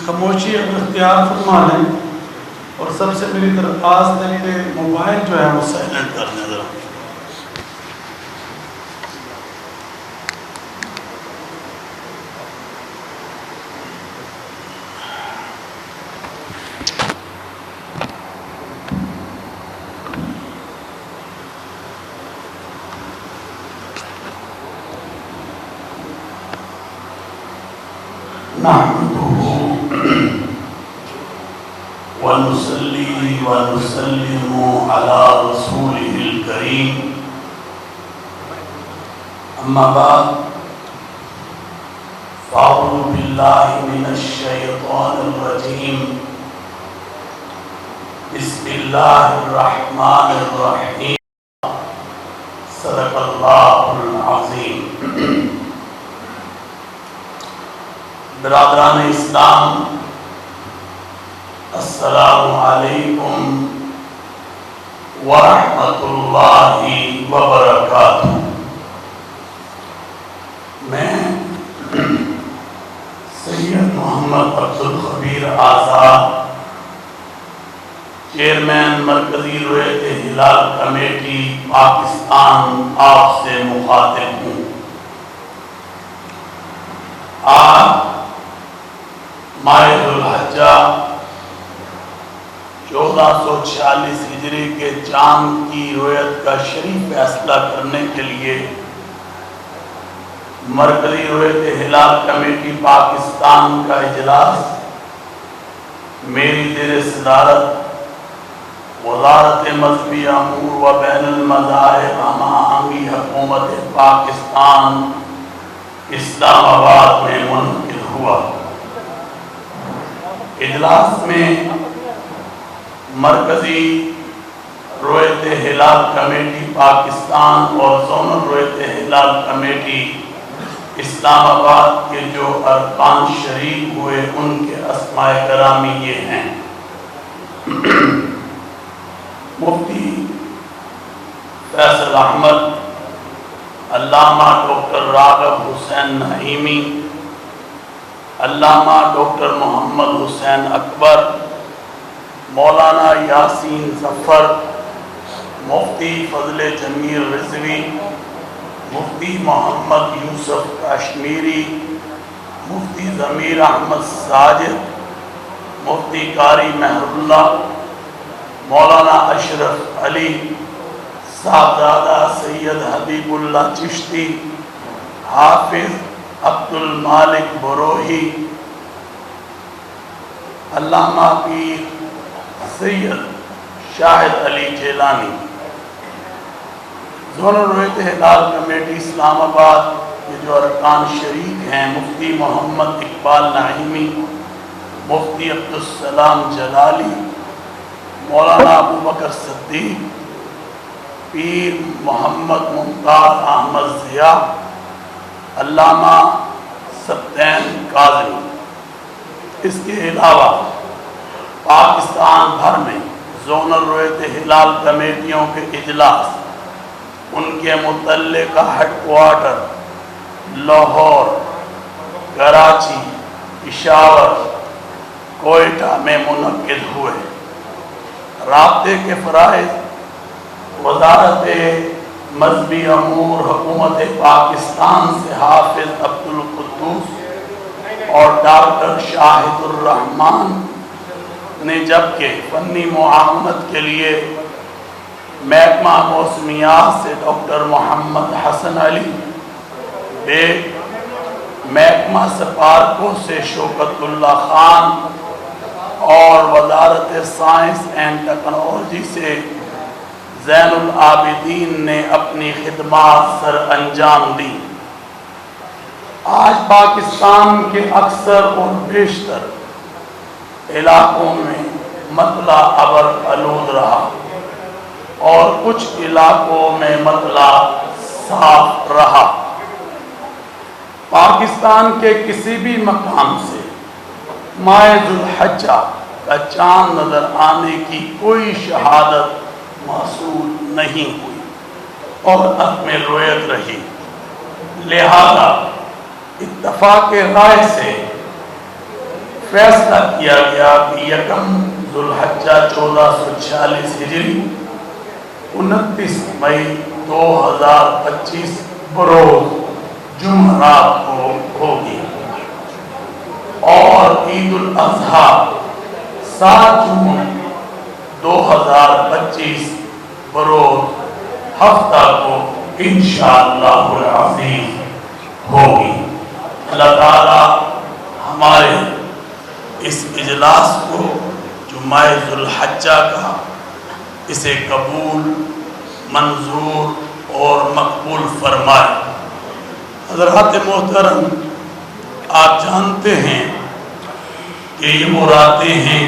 خاموشی اختیار فرما لیں، اور سب سے میری درخواست ہے کہ موبائل جو ہے وہ سائلنٹ کر دیں ذرا۔ ونصلي ونسلم على رسوله الكريم، أما بعد فأعوذ بالله من الشيطان الرجيم، بسم الله الرحمن الرحيم، صدق الله العظيم۔ برادران اسلام، السلام علیکم ورحمۃ اللہ وبرکاتہ۔ میں سید محمد عبدالخبیر آزاد، چیئرمین مرکزی رویت ہلال کمیٹی پاکستان، آپ سے مخاطب ہوں۔ آج ماہ ذوالحجہ 1446 ہجری کے چاند کی رویت کا شریف فیصلہ کرنے کے لیے مرکزی رویت ہلال کمیٹی پاکستان کا اجلاس میری زیر صدارت وزارت مذہبی امور و بین المذاہب ہم آہنگی حکومت پاکستان اسلام آباد میں منعقد ہوا۔ اجلاس میں مرکزی رویت ہلال کمیٹی پاکستان اور زونل رویت ہلال کمیٹی اسلام آباد کے جو ارکان شریک ہوئے ان کے اسماء گرامی یہ ہیں: مفتی فیصل احمد، علامہ ڈاکٹر راغب حسین نعیمی، علامہ ڈاکٹر محمد حسین اکبر، مولانا یاسین ظفر، مفتی فضل جمیل رضوی، مفتی محمد یوسف کشمیری، مفتی ضمیر احمد ساجد، مفتی قاری مہر اللہ، مولانا اشرف علی، صاحبزادہ سید حبیب اللہ چشتی، حافظ عبد المالک بروہی، علامہ پیر سید شاہد علی جیلانی۔ زونل رویت ہلال کمیٹی اسلام آباد کے جو ارکان شریک ہیں: مفتی محمد اقبال نعیمی، مفتی عبدالسلام جلالی، مولانا ابوبکر صدیق، پیر محمد ممتاز احمد ضیاء، علامہ سبطین کاظمی۔ اس کے علاوہ پاکستان بھر میں زونل رویت ہلال کمیٹیوں کے اجلاس ان کے متعلقہ ہیڈ کوارٹر لاہور، کراچی، پشاور، کوئٹہ میں منعقد ہوئے۔ رابطے کے فرائض وزارت مذہبی امور حکومت پاکستان سے حافظ عبدالقدوس اور ڈاکٹر شاہد الرحمان نے، جبکہ فنی معاونت کے لیے محکمہ موسمیات سے ڈاکٹر محمد حسن علی بیگ، محکمہ سپارکو سے شوکت اللہ خان اور وزارت سائنس اینڈ ٹیکنالوجی سے زین العابدین نے اپنی خدمات سر انجام دی۔ آج پاکستان کے اکثر اور بیشتر علاقوں میں مطلع ابر آلود رہا اور کچھ علاقوں میں مطلع صاف رہا۔ پاکستان کے کسی بھی مقام سے ماہ ذوالحجہ کا چاند نظر آنے کی کوئی شہادت موصول نہیں ہوئی اور عدم رویت رہی، لہذا اتفاق رائے سے فیصلہ کیا گیا کہ یکم ذوالحجہ 1446 ہجری 29 مئی 2025 بروز جمعرات کو ہوگی، اور عید الاضحیٰ 7 جون 2025 بروز ہفتہ کو انشاءاللہ العزیز ہوگی۔ اللہ تعالی ہمارے اس اجلاس کو جو ماہ ذوالحجہ کا اسے قبول، منظور اور مقبول فرمائے۔ حضرات محترم، آپ جانتے ہیں کہ یہ وہ راتیں ہیں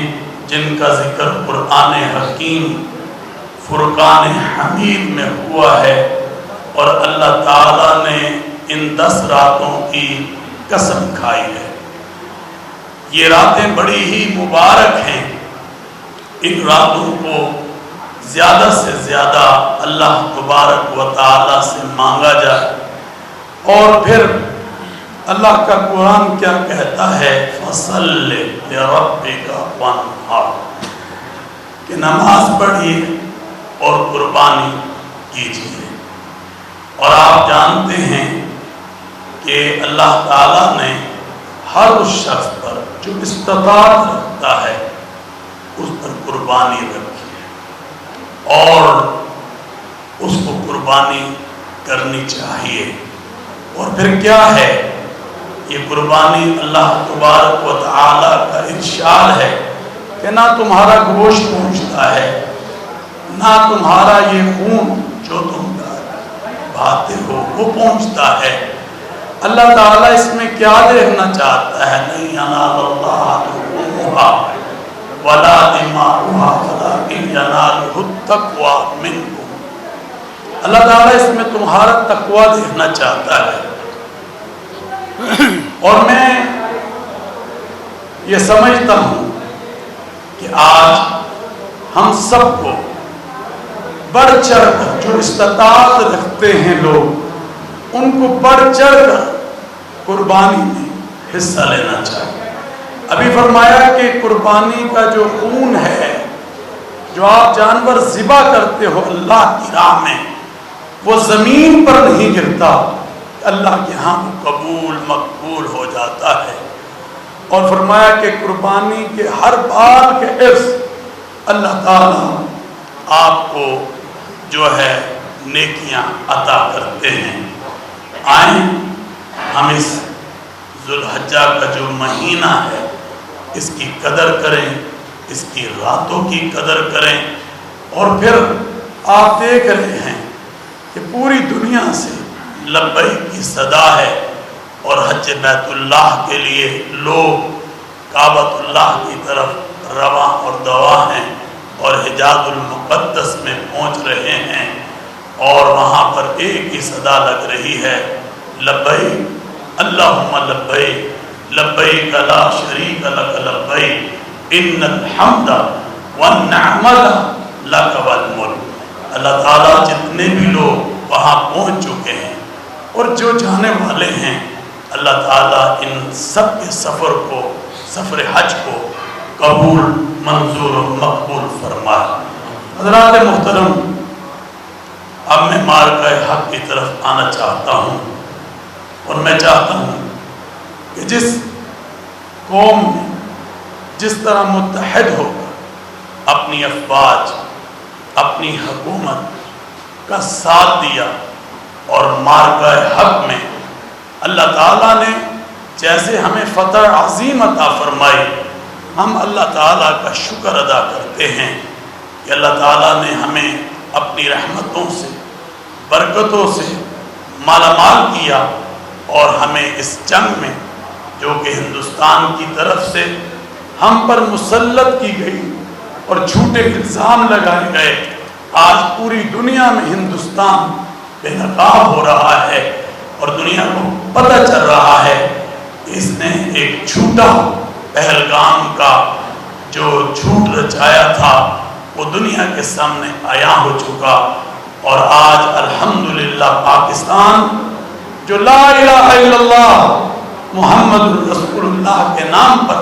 جن کا ذکر قرآن حکیم فرقان حمید میں ہوا ہے، اور اللہ تعالیٰ نے ان 10 راتوں کی قسم کھائی ہے۔ یہ راتیں بڑی ہی مبارک ہیں، ان راتوں کو زیادہ سے زیادہ اللہ تبارک و تعالیٰ سے مانگا جائے۔ اور پھر اللہ کا قرآن کیا کہتا ہے؟ فَصَلِّ لِرَبِّكَ وَانْحَرْ، کہ نماز پڑھیے اور قربانی کیجیے۔ اور آپ جانتے ہیں کہ اللہ تعالیٰ نے ہر اس شخص پر جو استطاعت رکھتا ہے اس پر قربانی رکھی ہے، اور اس کو قربانی کرنی چاہیے۔ اور پھر کیا ہے یہ قربانی؟ اللہ تبارک و تعالیٰ کا ارشاد ہے کہ نہ تمہارا گوشت پہنچتا ہے، نہ تمہارا یہ خون جو تم بہاتے ہو وہ پہنچتا ہے۔ اللہ تعالیٰ اس میں کیا دیکھنا چاہتا ہے؟ نہیں ینال اللہ لحومها ولا دماؤها ولکن ینالہ التقوی منکم۔ اللہ تعالیٰ اس میں تمہارا تقوی دیکھنا چاہتا ہے۔ اور میں یہ سمجھتا ہوں کہ آج ہم سب کو بڑھ چڑھ کر، جو استطاعت رکھتے ہیں لوگ، ان کو بڑھ چڑھ کر قربانی میں حصہ لینا چاہیے۔ ابھی فرمایا کہ قربانی کا جو خون ہے، جو آپ جانور ذبح کرتے ہو اللہ کی راہ میں، وہ زمین پر نہیں گرتا، اللہ کے ہاں قبول مقبول ہو جاتا ہے۔ اور فرمایا کہ قربانی کے ہر بال کے عوض اللہ تعالیٰ آپ کو جو ہے نیکیاں عطا کرتے ہیں۔ آئیں ہم اس ذوالحجہ کا جو مہینہ ہے اس کی قدر کریں، اس کی راتوں کی قدر کریں۔ اور پھر آپ دیکھ رہے ہیں کہ پوری دنیا سے لبیک کی صدا ہے، اور حج بیت اللہ کے لیے لوگ کعبۃ اللہ کی طرف رواں اور دواں ہیں، اور حجاز المقدس میں پہنچ رہے ہیں، اور وہاں پر ایک ہی صدا لگ رہی ہے، لبیک اللہم لبیک لبیک لا شریک لک لبیک ان الحمد والنعمت لک والملک۔ اللہ تعالیٰ جتنے بھی لوگ وہاں پہنچ چکے ہیں اور جو جانے والے ہیں، اللہ تعالیٰ ان سب کے سفر کو، سفر حج کو قبول، منظور و مقبول فرمائے۔ حضرات محترم، اب میں معرکہ حق کی طرف آنا چاہتا ہوں، اور میں چاہتا ہوں کہ جس قوم نے جس طرح متحد ہو کر اپنی افواج، اپنی حکومت کا ساتھ دیا، اور معرکہ حق میں اللہ تعالیٰ نے جیسے ہمیں فتح عظیم عطا فرمائی، ہم اللہ تعالیٰ کا شکر ادا کرتے ہیں کہ اللہ تعالیٰ نے ہمیں اپنی رحمتوں سے، برکتوں سے مالا مال کیا، اور ہمیں اس جنگ میں جو کہ ہندوستان کی طرف سے ہم پر مسلط کی گئی اور جھوٹے الزام لگائے گئے، آج پوری دنیا میں ہندوستان بے نقاب ہو رہا ہے، اور دنیا کو پتہ چل رہا ہے کہ اس نے ایک جھوٹا پہلگام کا جو جھوٹ رچایا تھا وہ دنیا کے سامنے عیاں ہو چکا، اور آج الحمدللہ پاکستان جو لا الہ الا اللہ محمد رسول اللہ کے نام پر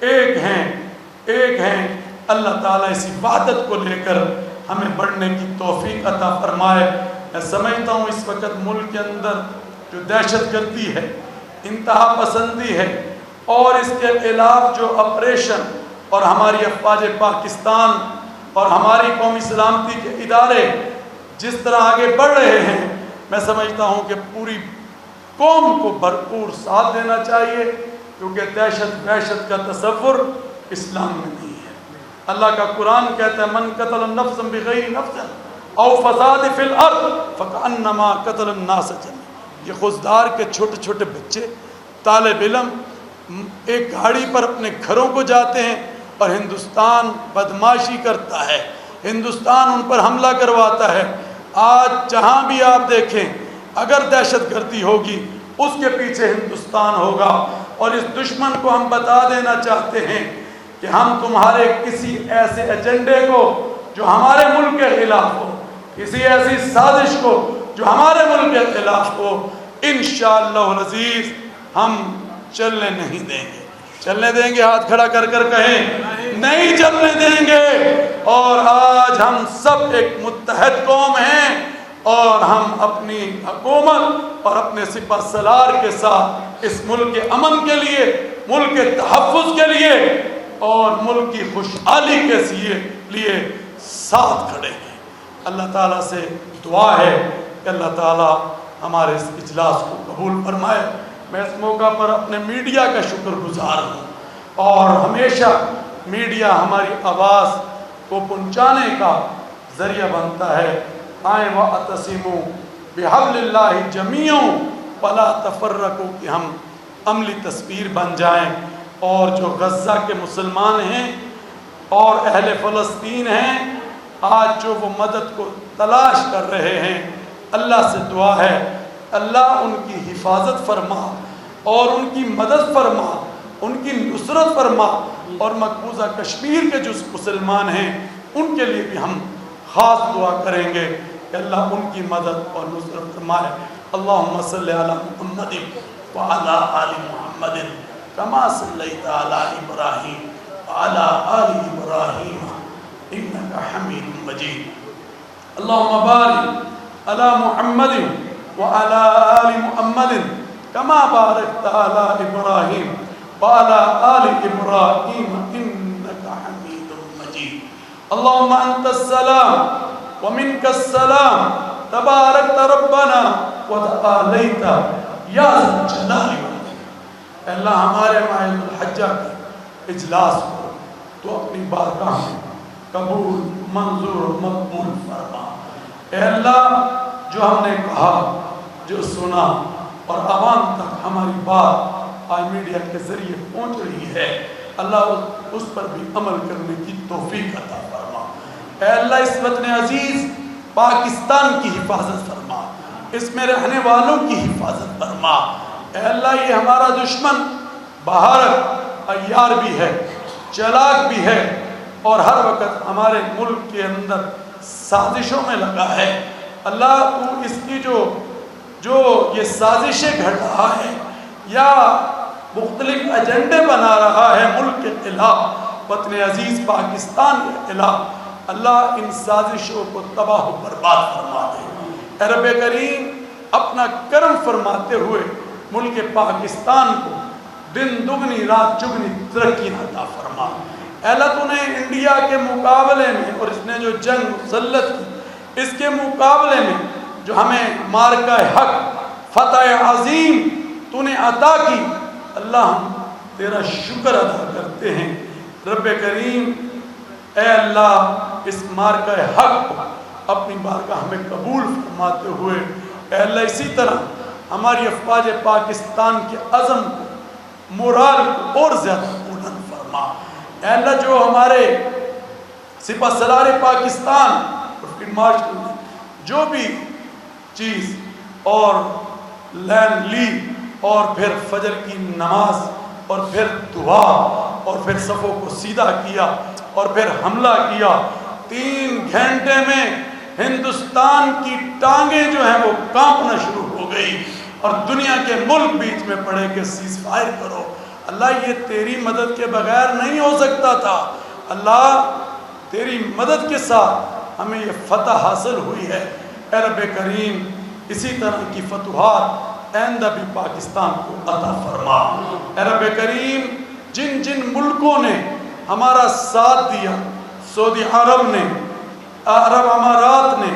ایک ہیں اللہ تعالیٰ اسی وحدت کو لے کر ہمیں بڑھنے کی توفیق عطا فرمائے۔ میں سمجھتا ہوں اس وقت ملک کے اندر جو دہشت گردی ہے، انتہا پسندی ہے، اور اس کے خلاف جو آپریشن اور ہماری افواج پاکستان اور ہماری قومی سلامتی کے ادارے جس طرح آگے بڑھ رہے ہیں، میں سمجھتا ہوں کہ پوری قوم کو بھرپور ساتھ دینا چاہیے، کیونکہ دہشت کا تصور اسلام میں نہیں ہے۔ اللہ کا قرآن کہتا ہے من قتل نفسا بغیر نفس او فساد فی الارض فکأنما قتل الناس جميعا۔ یہ خوددار کے چھوٹے چھوٹے بچے، طالب علم ایک گاڑی پر اپنے گھروں کو جاتے ہیں اور ہندوستان بدماشی کرتا ہے، ہندوستان ان پر حملہ کرواتا ہے۔ آج جہاں بھی آپ دیکھیں اگر دہشت گردی ہوگی اس کے پیچھے ہندوستان ہوگا، اور اس دشمن کو ہم بتا دینا چاہتے ہیں کہ ہم تمہارے کسی ایسے ایجنڈے کو جو ہمارے ملک کے خلاف ہو، کسی ایسی سازش کو جو ہمارے ملک کے خلاف ہو، انشاءاللہ العزیز ہم چلنے نہیں دیں گے۔ چلنے دیں گے؟ ہاتھ کھڑا کر کر کہیں نہیں چلنے دیں گے۔ اور آج ہم سب ایک متحد قوم ہیں، اور ہم اپنی حکومت اور اپنے سپہ سالار کے ساتھ اس ملک کے امن کے لیے، ملک کے تحفظ کے لیے اور ملک کی خوشحالی کے لیے ساتھ کھڑے ہیں۔ اللہ تعالیٰ سے دعا ہے کہ اللہ تعالیٰ ہمارے اس اجلاس کو قبول فرمائے۔ میں اس موقع پر اپنے میڈیا کا شکر گزار ہوں، اور ہمیشہ میڈیا ہماری آواز کو پہنچانے کا ذریعہ بنتا ہے۔ آئیں وَاعْتَصِمُوا بِحَبْلِ اللَّهِ جَمِيعًا وَلَا تَفَرَّقُوا، کہ ہم عملی تصویر بن جائیں، اور جو غزہ کے مسلمان ہیں اور اہل فلسطین ہیں، آج جو وہ مدد کو تلاش کر رہے ہیں، اللہ سے دعا ہے اللہ ان کی حفاظت فرما اور ان کی مدد فرما، ان کی نصرت فرما، اور مقبوضہ کشمیر کے جو مسلمان ہیں ان کے لیے بھی ہم خاص دعا کریں گے کہ اللہ ان کی مدد اور نصرت فرمائے۔ اللہم صلی علی محمد وعلی آل محمد کما صلیت علی ابراہیم وعلی آل ابراہیم انکا حمید مجید۔ اللہم بارک علی محمد وعلی آل محمد کما بارکت علی ابراہیم وعلی آل ابراہیم انکا حمید مجید۔ اللہم انت السلام ومنک السلام تبارکت ربنا وتعالیت یا ذا الجلال والاکرام۔ اے اللہ ہمارے ماہ الحجہ کے اجلاس کو تو اپنی بارگاہ میں قبول، منظور و مقبول فرما۔ اے اللہ جو ہم نے کہا، جو سنا، اور عوام تک ہماری بات آج میڈیا کے ذریعے پہنچ رہی ہے، اللہ اس پر بھی عمل کرنے کی توفیق عطا فرما۔ اے اللہ اس وطن عزیز پاکستان کی حفاظت فرما، اس میں رہنے والوں کی حفاظت فرما۔ اے اللہ یہ ہمارا دشمن بہارت عیار بھی ہے، چلاک بھی ہے، اور ہر وقت ہمارے ملک کے اندر سازشوں میں لگا ہے۔ اللہ تو اس کی جو یہ سازشیں گھڑ رہا ہے یا مختلف ایجنڈے بنا رہا ہے ملک کے خلاف، وطن عزیز پاکستان کے خلاف، اللہ ان سازشوں کو تباہ و برباد فرما دے۔ اے رب کریم اپنا کرم فرماتے ہوئے ملک پاکستان کو دن دگنی رات چگنی ترقی عطا فرما۔ اے اللہ تو نے انڈیا کے مقابلے میں، اور اس نے جو جنگ مسلط کی، اس کے مقابلے میں جو ہمیں مارکہ حق فتح عظیم تو نے عطا کی، اللہ ہم تیرا شکر ادا کرتے ہیں۔ رب کریم اے اللہ اس مارکہ حق کو اپنی بارگاہ میں قبول فرماتے ہوئے، اے اللہ اسی طرح ہماری افواج پاکستان کے عزم کو، مورال کو اور زیادہ بلند فرما۔ اے اللہ جو ہمارے سپہ سالار پاکستان اور فیلڈ مارشل نے جو بھی چیز اور لین لی، اور پھر فجر کی نماز، اور پھر دعا، اور پھر صفوں کو سیدھا کیا، اور پھر حملہ کیا، 3 گھنٹے میں ہندوستان کی ٹانگیں جو ہیں وہ کانپنا شروع ہو گئی، اور دنیا کے ملک بیچ میں پڑے کہ سیز فائر کرو۔ اللہ یہ تیری مدد کے بغیر نہیں ہو سکتا تھا، اللہ تیری مدد کے ساتھ ہمیں یہ فتح حاصل ہوئی ہے۔ اے رب کریم اسی طرح کی فتوحات آئندہ بھی پاکستان کو عطا فرما۔ اے رب کریم جن جن ملکوں نے ہمارا ساتھ دیا، سعودی عرب نے، عرب امارات نے،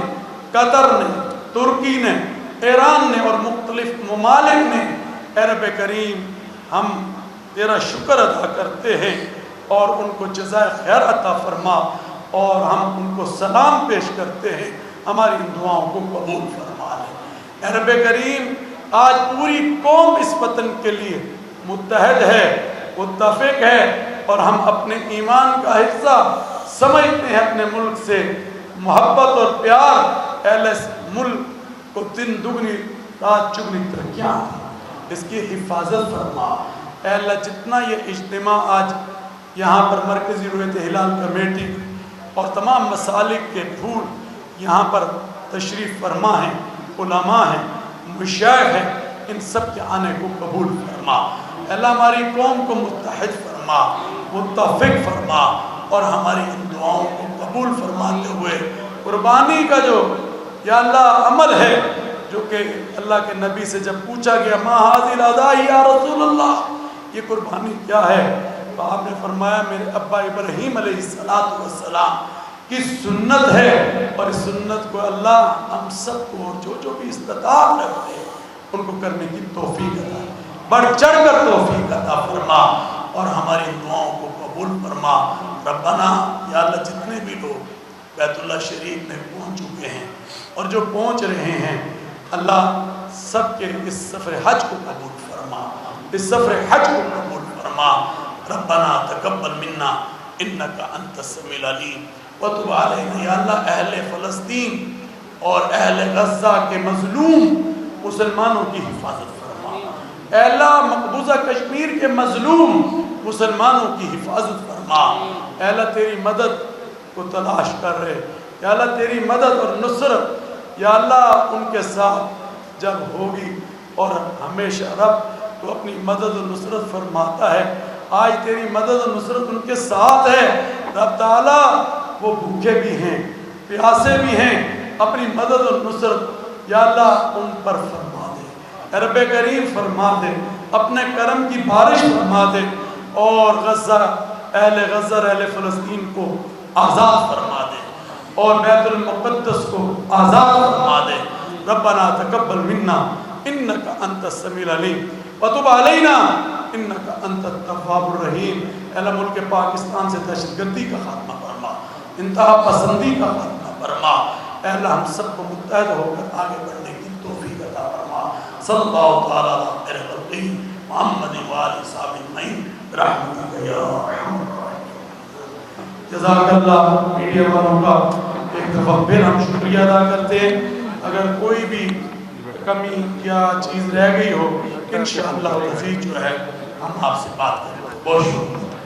قطر نے، ترکی نے، ایران نے اور مختلف ممالک نے، اے رب کریم ہم تیرا شکر ادا کرتے ہیں اور ان کو جزائے خیر عطا فرما، اور ہم ان کو سلام پیش کرتے ہیں، ہماری ان دعاؤں کو قبول فرما لے۔ اے رب کریم آج پوری قوم اس وطن کے لیے متحد ہے، متفق ہے، اور ہم اپنے ایمان کا حصہ سمجھتے ہیں، اپنے ملک سے محبت اور پیار۔ اہل ملک کو دن دگنی رات چگنی ترقیاں دیں، اس کی حفاظت فرما۔ اے اللہ جتنا یہ اجتماع آج یہاں پر مرکزی رویت ہلال کمیٹی اور تمام مسالک کے پھول یہاں پر تشریف فرما ہیں، علماء ہیں، مشائخ ہیں، ان سب کے آنے کو قبول فرما۔ اللہ ہماری قوم کو متحد فرما، متفق فرما، اور ہماری ان دعاؤں کو قبول فرماتے ہوئے قربانی کا جو یا اللہ عمل ہے، جو کہ اللہ کے نبی سے جب پوچھا گیا ما حاضر ادائی یا رسول اللہ، یہ قربانی کیا ہے، تو آپ نے فرمایا میرے ابا ابراہیم علیہ السلام کی سنت ہے، اور اس سنت کو اللہ ہم سب کو جو بھی استطاعت رکھتے ہیں ان کو کرنے کی توفیق عطا، بڑھ چڑھ کر توفیق عطا فرما، اور ہماری دعاؤں کو قبول فرما۔ ربنا یا اللہ جتنے بھی لوگ بیت اللہ شریف میں پہنچ چکے ہیں اور جو پہنچ رہے ہیں، اللہ سب کے اس سفر حج کو قبول فرما، اس سفر حج کو قبول فرما۔ ربنا تقبل منا انک انت السمیع العلیم وتب علینا۔ یا اللہ اہل فلسطین اور اہل غزہ کے مظلوم مسلمانوں کی حفاظت فرما۔ اے اللہ مقبوضہ کشمیر کے مظلوم مسلمانوں کی حفاظت فرما۔ اے اللہ تیری مدد کو تلاش کر رہے، یا اللہ تیری مدد اور نصرت یا اللہ ان کے ساتھ جب ہوگی، اور ہمیشہ رب تو اپنی مدد و نصرت فرماتا ہے، آج تیری مدد و نصرت ان کے ساتھ ہے رب تعالیٰ۔ وہ بھوکے بھی ہیں، پیاسے بھی ہیں، اپنی مدد و نصرت یا اللہ ان پر فرما دے، رب کریم فرما دے، اپنے کرم کی بارش فرما دے، اور غزہ اہل فلسطین کو آزاد فرما دے، اور بیت المقدس کو آزاد فرما دے۔ ربنا تقبل منا انک انت السمیع العلیم وتب علینا انک انت التواب الرحیم۔ اے اللہ ملک پاکستان سے دہشت گردی کا خاتمہ فرما، انتہا پسندی کا خاتمہ فرما۔ اے اللہ ہم سب کو متحد ہو کر آگے بڑھنے کی توفیق عطا فرما۔ صلی اللہ تعالیٰ علیہ وسلم محمد وآلہ صحابہ اجمعین برحمتک یا ارحم الراحمین۔ جزاک اللہ۔ میڈیا والوں کا ایک دفعہ پھر ہم شکریہ ادا کرتے ہیں۔ اگر کوئی بھی کمی یا چیز رہ گئی ہو انشاءاللہ مزید جو ہے ہم آپ سے بات کریں گے۔ بہت شکریہ۔